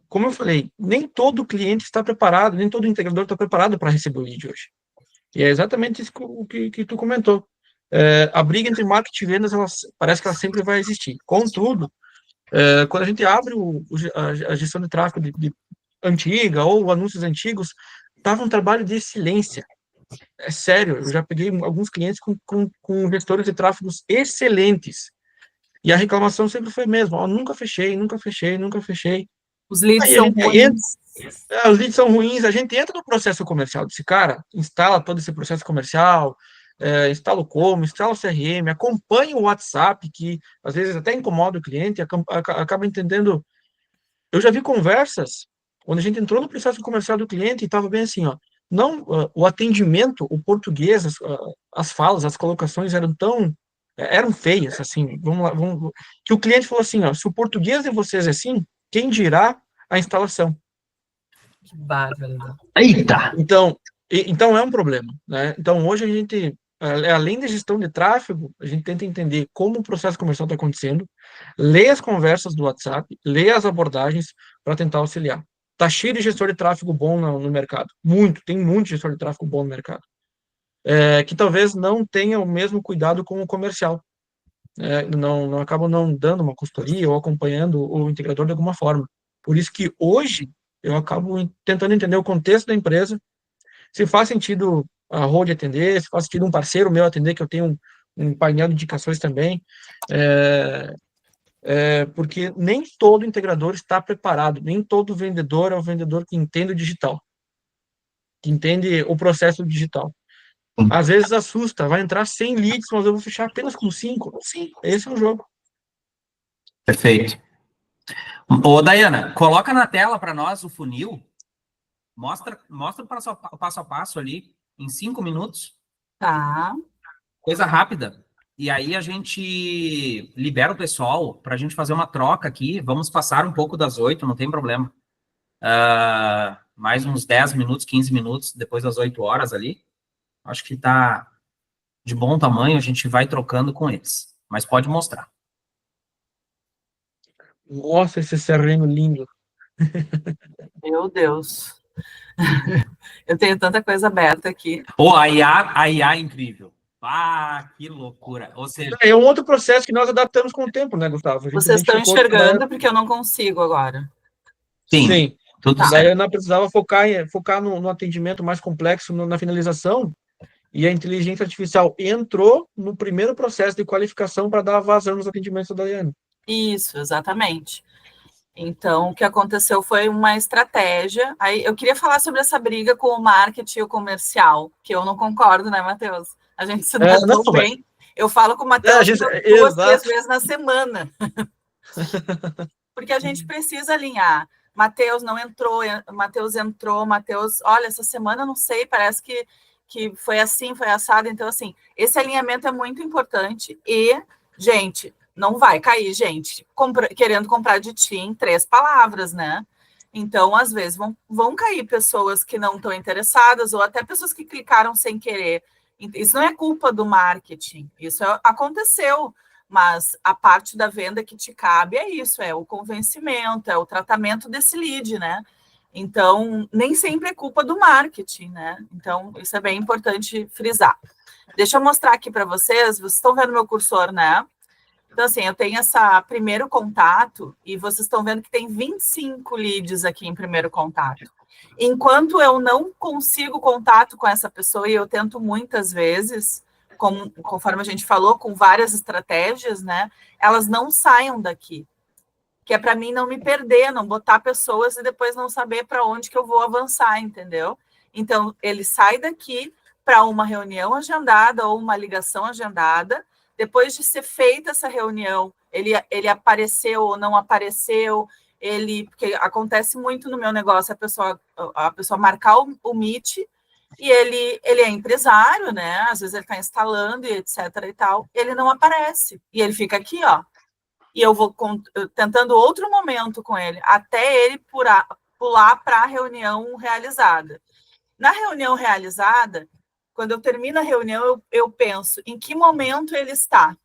Como eu falei, nem todo cliente está preparado, nem todo integrador está preparado para receber o lead hoje. E é exatamente isso que tu comentou. A briga entre marketing e vendas, parece que ela sempre vai existir. Contudo, quando a gente abre a gestão de tráfego antiga ou anúncios antigos, estava um trabalho de excelência. É sério, eu já peguei alguns clientes com gestores de tráfegos excelentes. E a reclamação sempre foi mesmo, nunca fechei. Os leads Aí a são gente ruins. os leads são ruins, a gente entra no processo comercial desse cara, instala todo esse processo comercial, instala o como, instala o CRM, acompanha o WhatsApp, que às vezes até incomoda o cliente, acaba entendendo. Eu já vi conversas onde a gente entrou no processo comercial do cliente e estava bem assim, ó, não, o atendimento, o português, as falas, as colocações eram feias, assim, que o cliente falou assim, ó, se o português de vocês é assim, quem dirá a instalação? Que bárbaro. Eita! Então é um problema, né? Então hoje a gente, além da gestão de tráfego, a gente tenta entender como o processo comercial está acontecendo, lê as conversas do WhatsApp, lê as abordagens para tentar auxiliar. Tá cheio de gestor de tráfego bom no mercado, tem muito gestor de tráfego bom no mercado, que talvez não tenha o mesmo cuidado com o comercial, não acabam não dando uma consultoria ou acompanhando o integrador de alguma forma. Por isso que hoje eu acabo tentando entender o contexto da empresa, se faz sentido a Road atender, se faz sentido um parceiro meu atender, que eu tenho um painel de indicações também, porque nem todo integrador está preparado, nem todo vendedor é o vendedor que entende o digital, que entende o processo digital. Às vezes assusta, vai entrar 100 leads, mas eu vou fechar apenas com 5. Sim, esse é o jogo. Perfeito. Ô, Dayana, coloca na tela para nós o funil. Mostra o passo a passo ali, em 5 minutos. Tá. Coisa rápida. E aí a gente libera o pessoal para a gente fazer uma troca aqui. Vamos passar um pouco das 8, não tem problema. Mais uns 10 minutos, 15 minutos depois das 8 horas ali. Acho que está de bom tamanho, a gente vai trocando com eles. Mas pode mostrar. Nossa, esse serreno lindo. Meu Deus. Eu tenho tanta coisa aberta aqui. A IA é incrível. Que loucura. Ou seja, É um outro processo que nós adaptamos com o tempo, né, Gustavo? A gente Vocês estão identificou que enxergando porque eu não consigo agora. Sim. Tudo Daí certo. a Ana precisava focar no atendimento mais complexo, na finalização, e a inteligência artificial entrou no primeiro processo de qualificação para dar vazão nos atendimentos da Daiane. Isso, exatamente. Então, o que aconteceu foi uma estratégia. Aí eu queria falar sobre essa briga com o marketing e o comercial, que eu não concordo, né, Matheus? A gente se dá tão bem. Eu falo com o Matheus 2, 3 vezes na semana. Porque a gente precisa alinhar. Matheus não entrou, Matheus entrou, Matheus, olha, essa semana não sei, parece que foi assim, foi assado. Então, assim, esse alinhamento é muito importante e, gente, não vai cair, gente, querendo comprar de ti em 3 palavras, né? Então, às vezes, vão cair pessoas que não estão interessadas ou até pessoas que clicaram sem querer. Isso não é culpa do marketing, isso aconteceu, mas a parte da venda que te cabe é isso, é o convencimento, é o tratamento desse lead, né? Então, nem sempre é culpa do marketing, né? Então, isso é bem importante frisar. Deixa eu mostrar aqui para vocês estão vendo meu cursor, né? Então, assim, eu tenho esse primeiro contato e vocês estão vendo que tem 25 leads aqui em primeiro contato. Enquanto eu não consigo contato com essa pessoa, e eu tento muitas vezes, conforme a gente falou, com várias estratégias, né? Elas não saiam daqui. Que é para mim não me perder, não botar pessoas e depois não saber para onde que eu vou avançar, entendeu? Então, ele sai daqui para uma reunião agendada ou uma ligação agendada. Depois de ser feita essa reunião, ele apareceu ou não apareceu, porque acontece muito no meu negócio, a pessoa marcar o Meet, e ele é empresário, né? Às vezes ele está instalando e etc e tal, ele não aparece. E ele fica aqui, ó. E eu vou tentando outro momento com ele, até ele pular para a reunião realizada. Na reunião realizada, quando eu termino a reunião, eu penso em que momento ele está.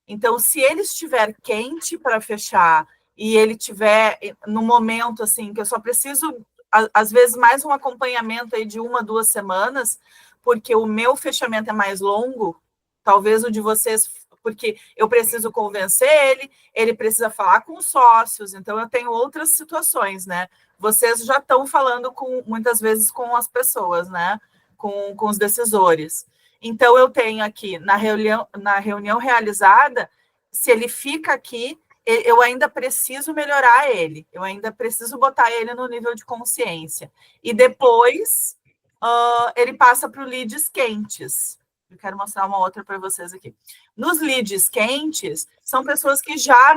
Então, se ele estiver quente para fechar e ele estiver no momento assim que eu só preciso, às vezes, mais um acompanhamento aí de 1, 2 semanas, porque o meu fechamento é mais longo, talvez o de vocês, porque eu preciso convencer ele precisa falar com os sócios, então eu tenho outras situações, né? Vocês já estão falando muitas vezes com as pessoas, né? Com os decisores. Então, eu tenho aqui, na reunião realizada, se ele fica aqui, eu ainda preciso melhorar ele, eu ainda preciso botar ele no nível de consciência. E depois, ele passa para os leads quentes. Eu quero mostrar uma outra para vocês aqui. Nos leads quentes, são pessoas que já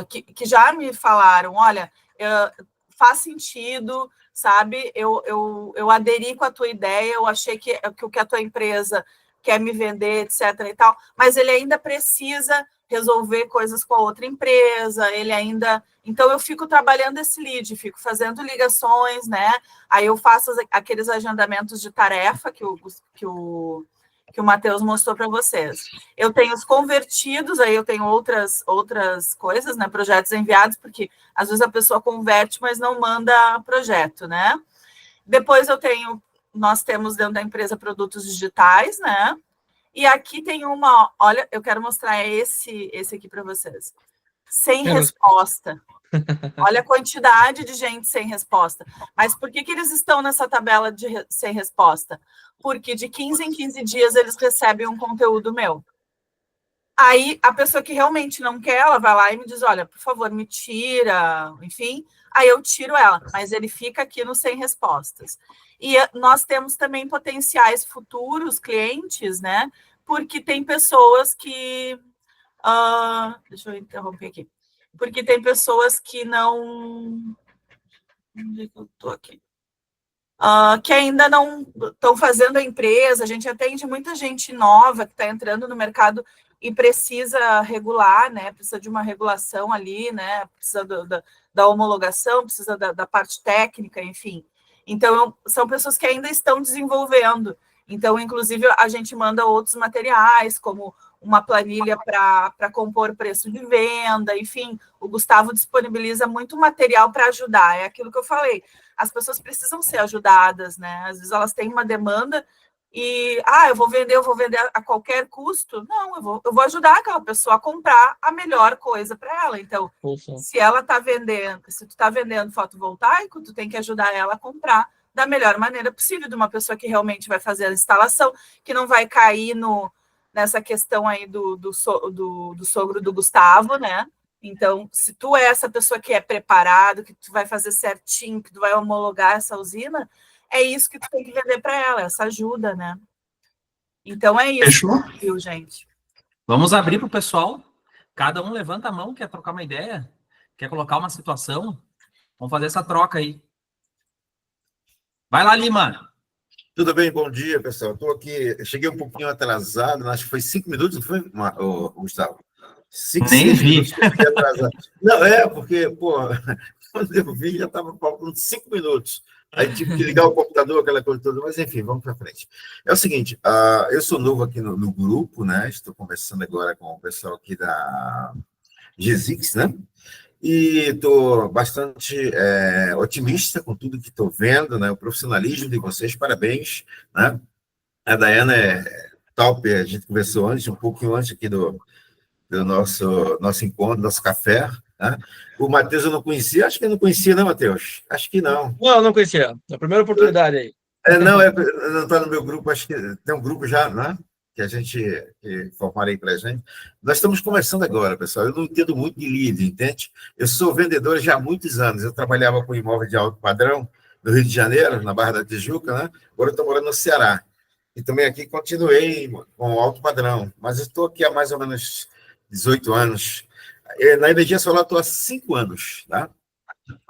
que já me falaram, olha, faz sentido, sabe? Eu aderi com a tua ideia, eu achei que o que a tua empresa quer me vender, etc. e tal, mas ele ainda precisa resolver coisas com a outra empresa, ele ainda... Então, eu fico trabalhando esse lead, fico fazendo ligações, né? Aí eu faço aqueles agendamentos de tarefa que o Matheus mostrou para vocês. Eu tenho os convertidos, aí eu tenho outras coisas, né? Projetos enviados, porque às vezes a pessoa converte, mas não manda projeto, né? Depois nós temos dentro da empresa produtos digitais, né? E aqui tem olha, eu quero mostrar esse aqui para vocês. Sem resposta. Olha a quantidade de gente sem resposta. Mas por que eles estão nessa tabela sem resposta? Porque de 15 em 15 dias eles recebem um conteúdo meu. Aí a pessoa que realmente não quer, ela vai lá e me diz, olha, por favor, me tira, enfim. Aí eu tiro ela, mas ele fica aqui no sem respostas. E nós temos também potenciais futuros clientes, né? Porque tem pessoas que... deixa eu interromper aqui. Porque tem pessoas que não... Onde é que eu estou aqui? Que ainda não estão fazendo a empresa. A gente atende muita gente nova que está entrando no mercado e precisa regular, né? Precisa de uma regulação ali, né? Precisa da homologação, precisa da parte técnica, enfim. Então, são pessoas que ainda estão desenvolvendo. Então, inclusive, a gente manda outros materiais, como uma planilha para compor preço de venda, enfim, o Gustavo disponibiliza muito material para ajudar. É aquilo que eu falei. As pessoas precisam ser ajudadas, né? Às vezes elas têm uma demanda e, eu vou vender a qualquer custo. Não, eu vou ajudar aquela pessoa a comprar a melhor coisa para ela. Então, se ela está vendendo, se tu está vendendo fotovoltaico, tu tem que ajudar ela a comprar da melhor maneira possível, de uma pessoa que realmente vai fazer a instalação, que não vai cair nessa questão aí do sogro do Gustavo, né? Então, se tu é essa pessoa que é preparado, que tu vai fazer certinho, que tu vai homologar essa usina, é isso que tu tem que vender para ela, essa ajuda, né? Então, é isso. Fechou? Viu, gente? Vamos abrir para o pessoal. Cada um levanta a mão, quer trocar uma ideia? Quer colocar uma situação? Vamos fazer essa troca aí. Vai lá, Lima. Tudo bem? Bom dia, pessoal. Estou aqui, eu cheguei um pouquinho atrasado, acho que foi 5 minutos, não foi, Gustavo? 5, Nem 6 vi. minutos que eu cheguei atrasado. Não, porque, pô, quando eu vi, já estava faltando 5 minutos. Aí tive que ligar o computador, aquela coisa toda, mas enfim, vamos para frente. É o seguinte, eu sou novo aqui no grupo, né? Estou conversando agora com o pessoal aqui da GZix, né? E estou bastante otimista com tudo que estou vendo, né? O profissionalismo de vocês, parabéns, né? A Dayana é top, a gente conversou antes, um pouquinho antes aqui do nosso encontro, nosso café, né? O Matheus eu não conhecia, acho que eu não conhecia, não, Matheus? Acho que não. Não, não conhecia. A primeira oportunidade aí. Não está no meu grupo, acho que tem um grupo já, né? Que a gente formarei para a gente. Nós estamos começando agora, pessoal. Eu não entendo muito de lead, entende? Eu sou vendedor já há muitos anos. Eu trabalhava com imóvel de alto padrão no Rio de Janeiro, na Barra da Tijuca, né? Agora eu estou morando no Ceará. E também aqui continuei com alto padrão. Mas eu estou aqui há mais ou menos 18 anos. Na energia solar estou há 5 anos, tá?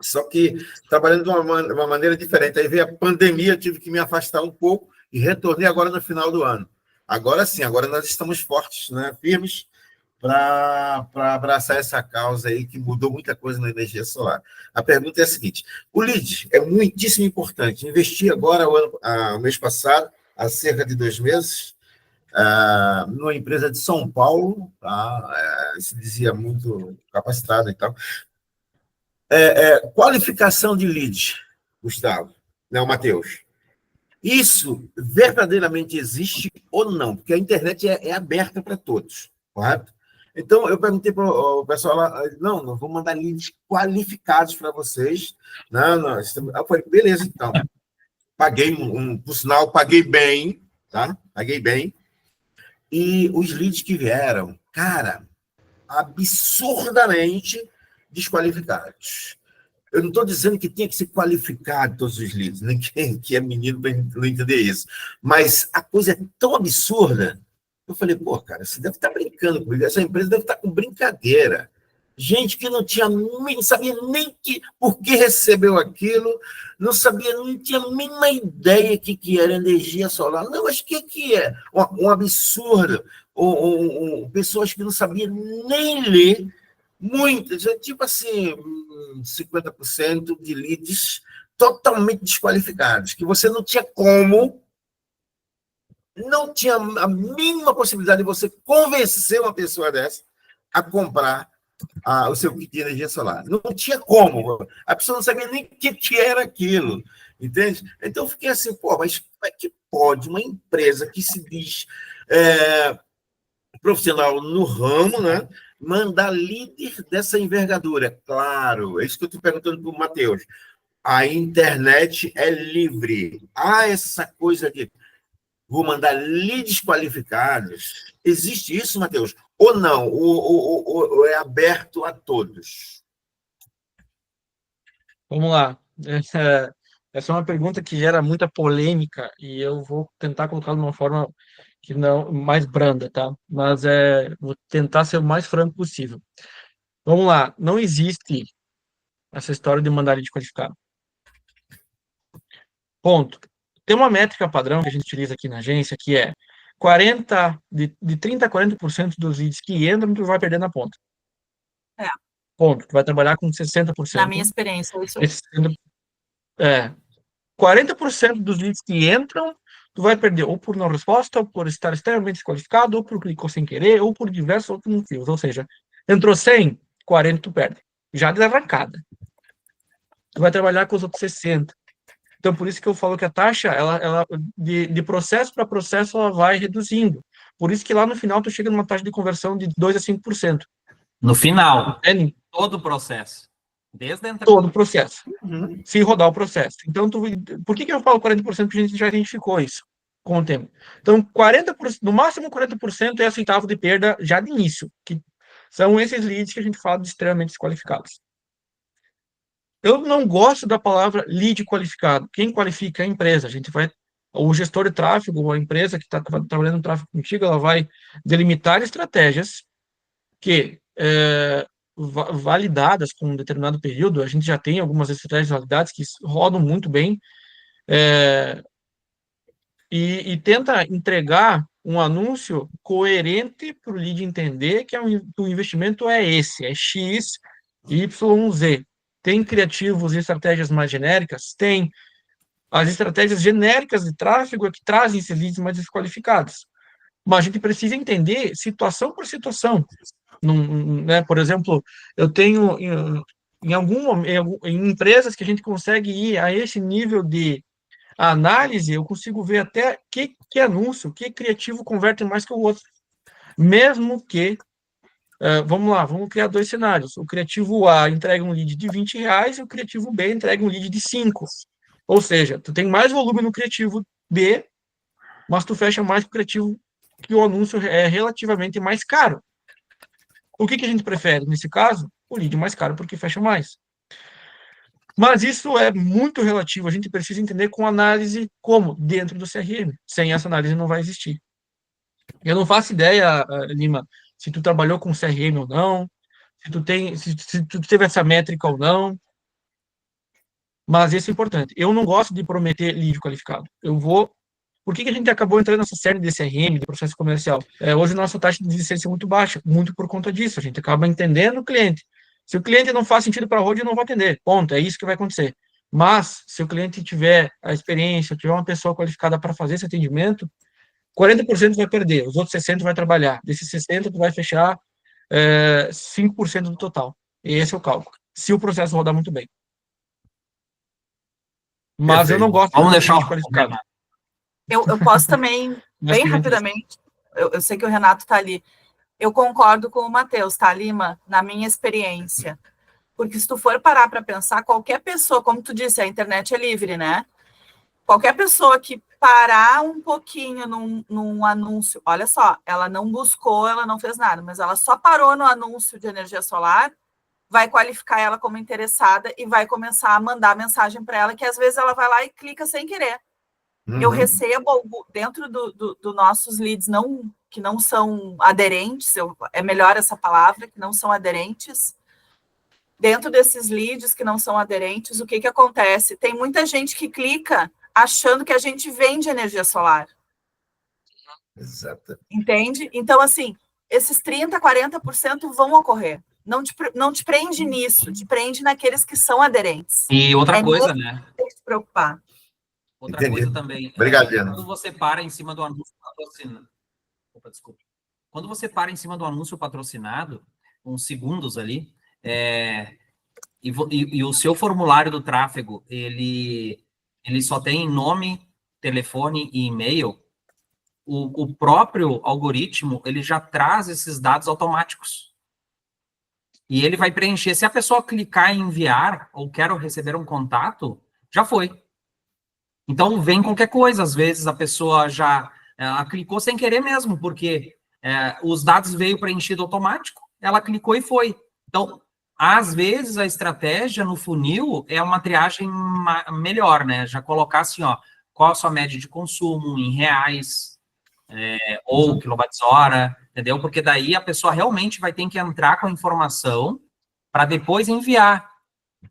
Só que trabalhando de uma maneira diferente. Aí veio a pandemia, tive que me afastar um pouco e retornei agora no final do ano. Agora sim, agora nós estamos fortes, né, firmes, para abraçar essa causa aí que mudou muita coisa na energia solar. A pergunta é a seguinte: o lead é muitíssimo importante. Investi agora, o mês passado, há cerca de 2 meses, numa empresa de São Paulo, tá? Se dizia muito capacitada e tal. Qualificação de lead, Gustavo, não, Matheus. Isso verdadeiramente existe ou não? Porque a internet é aberta para todos, correto? Então, eu perguntei para o pessoal lá, não vou mandar leads qualificados para vocês. Não, eu falei, beleza, então. Paguei, por sinal, paguei bem, tá? Paguei bem. E os leads que vieram, cara, absurdamente desqualificados. Eu não estou dizendo que tinha que se qualificar todos os leads, nem que é menino para não entender isso. Mas a coisa é tão absurda. Eu falei, pô, cara, você deve estar brincando comigo. Essa empresa deve estar com brincadeira. Gente que não sabia nem por que recebeu aquilo, não tinha a mínima ideia que era energia solar. Não, mas o que é? Um absurdo. Pessoas que não sabiam nem ler. Muitas, tipo assim, 50% de leads totalmente desqualificados, que você não tinha a mínima possibilidade de você convencer uma pessoa dessa a comprar o seu kit de energia solar. Não tinha como. A pessoa não sabia nem o que era aquilo, entende? Então, eu fiquei assim, pô, mas como é que pode uma empresa que se diz profissional no ramo, né, mandar líder dessa envergadura? Claro, é isso que eu estou perguntando para o Matheus. A internet é livre. Essa coisa de vou mandar leads qualificados. Existe isso, Matheus? Ou não? Ou é aberto a todos? Vamos lá. Essa é uma pergunta que gera muita polêmica e eu vou tentar colocar de uma forma que não mais branda, tá? Mas vou tentar ser o mais franco possível. Vamos lá. Não existe essa história de mandar lead qualificado. Ponto. Tem uma métrica padrão que a gente utiliza aqui na agência que é 30% a 40% dos leads que entram, tu vai perder na ponta. Ponto. Tu vai trabalhar com 60%. Na minha experiência, é isso. 40% dos leads que entram, tu vai perder ou por não resposta, ou por estar extremamente desqualificado, ou por clicou sem querer, ou por diversos outros motivos. Ou seja, entrou 100, 40 tu perde. Já de arrancada. Tu vai trabalhar com os outros 60. Então, por isso que eu falo que a taxa, ela de processo para processo, ela vai reduzindo. Por isso que lá no final, tu chega numa taxa de conversão de 2% a 5%. No final, todo o processo. Desde a entrada. Todo o processo. Se rodar o processo. Então, por que eu falo 40%? Porque a gente já identificou isso com o tempo. Então, 40%, no máximo 40% é aceitável de perda já de início, que são esses leads que a gente fala de extremamente desqualificados. Eu não gosto da palavra lead qualificado. Quem qualifica é a empresa. O gestor de tráfego, a empresa que está trabalhando no tráfego contigo, ela vai delimitar estratégias que validadas com um determinado período, a gente já tem algumas estratégias validadas que rodam muito bem, e tenta entregar um anúncio coerente para o lead entender que o investimento é esse, é X, Y, Z. Tem criativos e estratégias mais genéricas? Tem. As estratégias genéricas de tráfego é que trazem esses leads mais desqualificados. Mas a gente precisa entender situação por situação. Né? Por exemplo, eu tenho em empresas que a gente consegue ir a esse nível de análise, eu consigo ver até que anúncio, que criativo converte mais que o outro. Mesmo que, vamos criar 2 cenários. O criativo A entrega um lead de R$20 e o criativo B entrega um lead de 5. Ou seja, tu tem mais volume no criativo B, mas tu fecha mais com o criativo que o anúncio é relativamente mais caro. O que a gente prefere? Nesse caso, o lead mais caro porque fecha mais. Mas isso é muito relativo, a gente precisa entender com análise como dentro do CRM. Sem essa análise não vai existir. Eu não faço ideia, Lima, se tu trabalhou com CRM ou não, se tu teve essa métrica ou não, mas isso é importante. Eu não gosto de prometer lead qualificado. Por que a gente acabou entrando nessa série de CRM, de processo comercial? Hoje a nossa taxa de desistência é muito baixa, muito por conta disso. A gente acaba entendendo o cliente. Se o cliente não faz sentido para a road, eu não vou atender. Ponto, é isso que vai acontecer. Mas, se o cliente tiver a experiência, tiver uma pessoa qualificada para fazer esse atendimento, 40% vai perder, os outros 60% vai trabalhar. Desses 60%, tu vai fechar 5% do total. E esse é o cálculo. Se o processo rodar muito bem. Mas eu não gosto Vamos deixar de qualificado. Eu posso também, bem rapidamente, eu sei que o Renato está ali, eu concordo com o Matheus, tá, Lima? Na minha experiência. Porque se tu for parar para pensar, qualquer pessoa, como tu disse, a internet é livre, né? Qualquer pessoa que parar um pouquinho num anúncio, olha só, ela não buscou, ela não fez nada, mas ela só parou no anúncio de energia solar, vai qualificar ela como interessada e vai começar a mandar mensagem para ela, que às vezes ela vai lá e clica sem querer. Eu recebo, dentro do nossos leads que não são aderentes, é melhor essa palavra, que não são aderentes, dentro desses leads que não são aderentes, o que acontece? Tem muita gente que clica achando que a gente vende energia solar. Exato. Entende? Então, assim, esses 30%, 40% vão ocorrer. Não te prende nisso, te prende naqueles que são aderentes. E outra coisa, né? Tem que se preocupar. Outra coisa também. Obrigado, Diana. Quando você para em cima do anúncio patrocinado. Opa, desculpa. Quando você para em cima do anúncio patrocinado, uns segundos ali, e o seu formulário do tráfego, ele só tem nome, telefone e e-mail, o próprio algoritmo, ele já traz esses dados automáticos. E ele vai preencher. Se a pessoa clicar em enviar, ou quero receber um contato, já foi. Então, vem qualquer coisa. Às vezes, a pessoa ela clicou sem querer mesmo, porque os dados veio preenchido automático, ela clicou e foi. Então, às vezes, a estratégia no funil é uma triagem melhor, né? Já colocar assim, ó, qual a sua média de consumo em reais, ou quilowatts-hora, entendeu? Porque daí a pessoa realmente vai ter que entrar com a informação para depois enviar.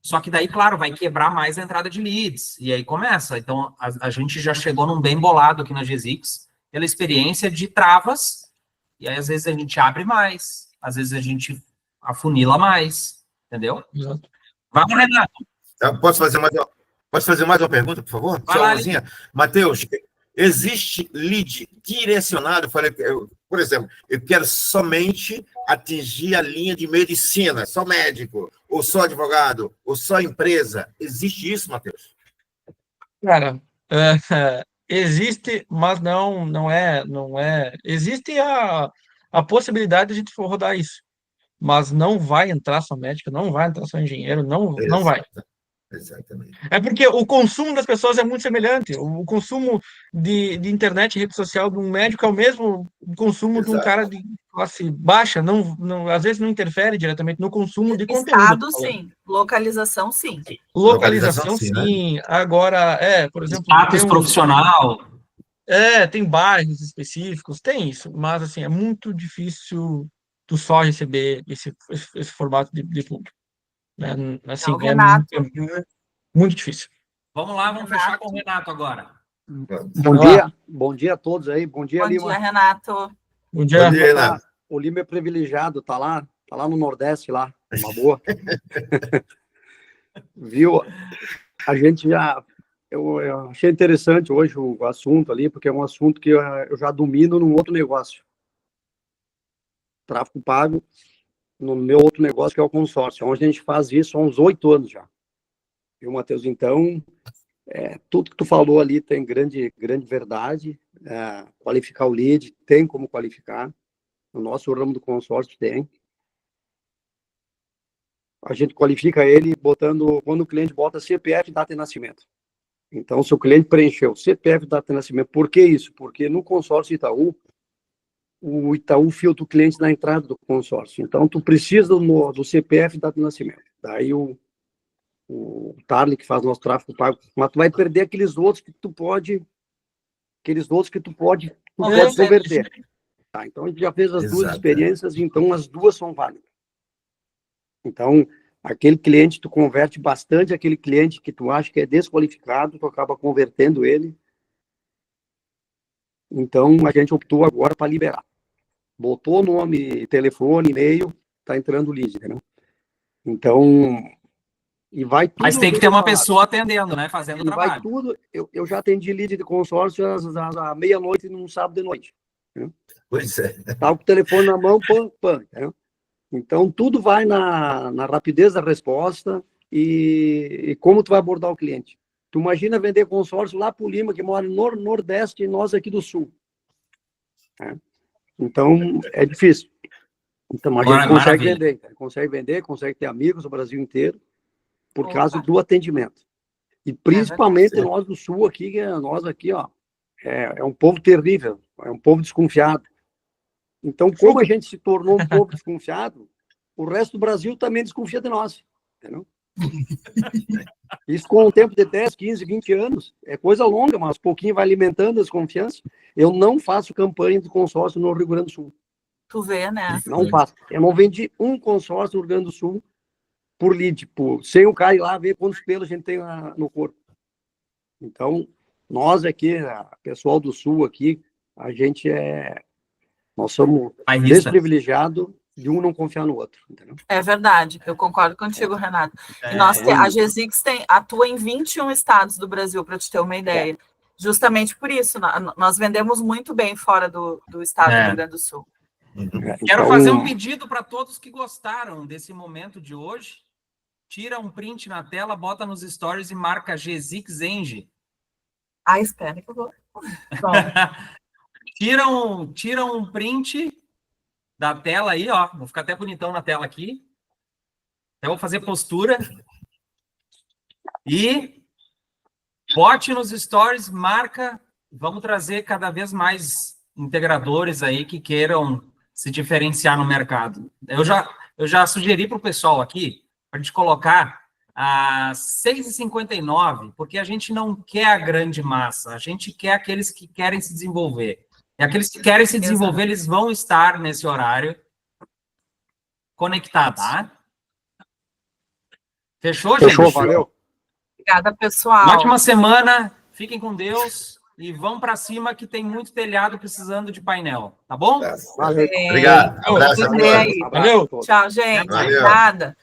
Só que daí, claro, vai quebrar mais a entrada de leads. E aí começa. Então, a gente já chegou num bem bolado aqui na GZix, pela experiência de travas, e aí às vezes a gente abre mais, às vezes a gente afunila mais, entendeu? Exato. Vamos, Renato. Posso fazer mais uma pergunta, por favor? Vai Só lá, umazinha. Matheus, existe lead direcionado? Por exemplo, eu quero somente atingir a linha de medicina, só médico, ou só advogado, ou só empresa. Existe isso, Matheus? Cara, existe, mas não é. Existe a possibilidade de a gente for rodar isso, mas não vai entrar só médico, não vai entrar só engenheiro, não vai. Exatamente. É porque o consumo das pessoas é muito semelhante. O consumo de internet e rede social de um médico é o mesmo consumo de um cara de classe baixa. Às vezes não interfere diretamente no consumo de conteúdo. Estado, sim. Localização, sim. Localização, sim. Né? Agora, por exemplo... Status profissional. Tem bairros específicos, tem isso. Mas, assim, é muito difícil tu só receber esse formato de público. Né? Assim, Então, Renato. Muito difícil. Vamos lá, vamos fechar com o Renato agora. Bom dia a todos aí. Bom dia, Bom Lima. dia, Renato. Bom dia. Bom dia, Renato. O Lima é privilegiado, tá lá no Nordeste, lá, uma boa. Viu? A gente eu achei interessante hoje o assunto ali, porque é um assunto que eu já domino num outro negócio. Tráfego pago, no meu outro negócio, que é o consórcio, onde a gente faz isso há uns 8 anos já. Viu, Matheus? Então, tudo que tu falou ali tem grande verdade. Qualificar o lead, tem como qualificar. No nosso ramo do consórcio tem. A gente qualifica ele quando o cliente bota CPF e data de nascimento. Então, se o cliente preencheu CPF e data de nascimento, por que isso? Porque no consórcio Itaú, o Itaú filtra o cliente na entrada do consórcio. Então, tu precisa do CPF e data de nascimento. Daí o Tarly, que faz nosso tráfego pago, mas tu vai perder aqueles outros que tu pode converter. Tá, então, a gente já fez as duas experiências, então as duas são válidas. Então, aquele cliente, tu converte bastante, aquele cliente que tu acha que é desqualificado, tu acaba convertendo ele. Então, a gente optou agora para liberar. Botou nome, telefone, e-mail, tá entrando o lead, entendeu? Então, e vai tudo... Mas tem que ter uma pessoa atendendo, né? Fazendo o trabalho. Vai tudo... Eu já atendi lead de consórcio à meia-noite num sábado de noite. Entendeu? Pois é. Tá com o telefone na mão, pam, entendeu? Então, tudo vai na rapidez da resposta e como tu vai abordar o cliente. Tu imagina vender consórcio lá para o Lima, que mora no Nordeste, e nós aqui do Sul. Então, é difícil. Então, a gente consegue vender, consegue ter amigos no Brasil inteiro, por causa do atendimento. E principalmente nós do Sul aqui, nós aqui, ó, é um povo terrível, é um povo desconfiado. Então, como a gente se tornou um povo desconfiado, o resto do Brasil também desconfia de nós, entendeu? Isso com um tempo de 10, 15, 20 anos, é coisa longa, mas pouquinho vai alimentando a desconfiança. Eu não faço campanha de consórcio no Rio Grande do Sul. Tu vê, né? Não faço. Eu não vendi um consórcio no Rio Grande do Sul por lead, sem o cara ir lá ver quantos pelos a gente tem no corpo. Então, nós aqui, pessoal do Sul aqui, nós somos desprivilegiados de um não confiar no outro, entendeu? É verdade, eu concordo contigo, Renato. E a GZix atua em 21 estados do Brasil, para te ter uma ideia. Justamente por isso, nós vendemos muito bem fora do estado do Rio Grande do Sul. Quero fazer um pedido para todos que gostaram desse momento de hoje. Tira um print na tela, bota nos stories e marca GZix Eng. Espera que eu vou... Tira um print da tela aí, ó. Vou ficar até bonitão na tela aqui. Eu vou fazer postura. E bote nos stories, marca. Vamos trazer cada vez mais integradores aí que queiram se diferenciar no mercado. Eu já sugeri para o pessoal aqui, para a gente colocar a 6,59, porque a gente não quer a grande massa, a gente quer aqueles que querem se desenvolver. E aqueles que querem se desenvolver, eles vão estar nesse horário conectados. Tá? Fechou, gente? Fechou, valeu. Obrigada, pessoal. Uma ótima semana, fiquem com Deus e vão para cima que tem muito telhado precisando de painel, tá bom? Valeu. Obrigado. Abraço. Valeu. Tchau, gente. Valeu. Obrigada.